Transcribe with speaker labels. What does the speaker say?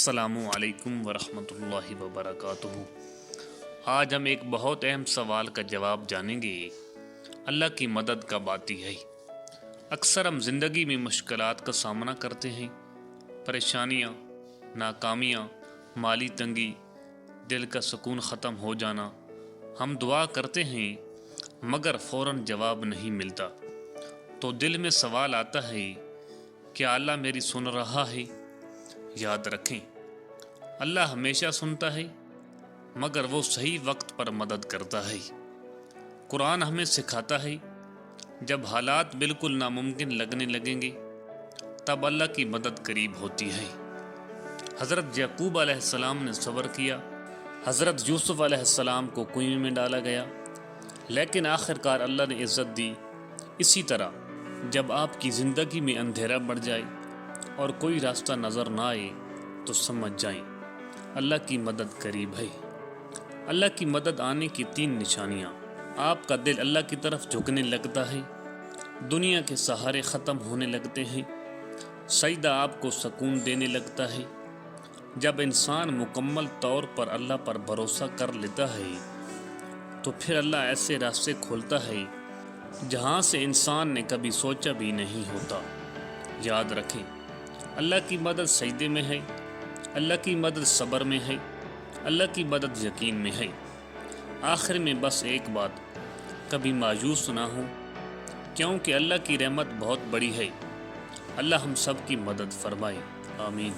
Speaker 1: السلام علیکم ورحمۃ اللہ وبرکاتہ۔ آج ہم ایک بہت اہم سوال کا جواب جانیں گے۔ اللہ کی مدد کب آتی ہے؟ اکثر ہم زندگی میں مشکلات کا سامنا کرتے ہیں، پریشانیاں، ناکامیاں، مالی تنگی، دل کا سکون ختم ہو جانا۔ ہم دعا کرتے ہیں مگر فوراً جواب نہیں ملتا، تو دل میں سوال آتا ہے، کیا اللہ میری سن رہا ہے؟ یاد رکھیں، اللہ ہمیشہ سنتا ہے، مگر وہ صحیح وقت پر مدد کرتا ہے۔ قرآن ہمیں سکھاتا ہے، جب حالات بالکل ناممکن لگنے لگیں گے تب اللہ کی مدد قریب ہوتی ہے۔ حضرت یعقوب علیہ السلام نے صبر کیا، حضرت یوسف علیہ السلام کو کنویں میں ڈالا گیا، لیکن آخر کار اللہ نے عزت دی۔ اسی طرح جب آپ کی زندگی میں اندھیرا بڑھ جائے اور کوئی راستہ نظر نہ آئے تو سمجھ جائیں اللہ کی مدد قریب ہے۔ اللہ کی مدد آنے کی 3 نشانیاں۔ آپ کا دل اللہ کی طرف جھکنے لگتا ہے، دنیا کے سہارے ختم ہونے لگتے ہیں، سجدہ آپ کو سکون دینے لگتا ہے۔ جب انسان مکمل طور پر اللہ پر بھروسہ کر لیتا ہے تو پھر اللہ ایسے راستے کھولتا ہے جہاں سے انسان نے کبھی سوچا بھی نہیں ہوتا۔ یاد رکھیں، اللہ کی مدد سجدے میں ہے، اللہ کی مدد صبر میں ہے، اللہ کی مدد یقین میں ہے۔ آخر میں بس ایک بات، کبھی مایوس نہ ہوں، کیونکہ اللہ کی رحمت بہت بڑی ہے۔ اللہ ہم سب کی مدد فرمائے، آمین۔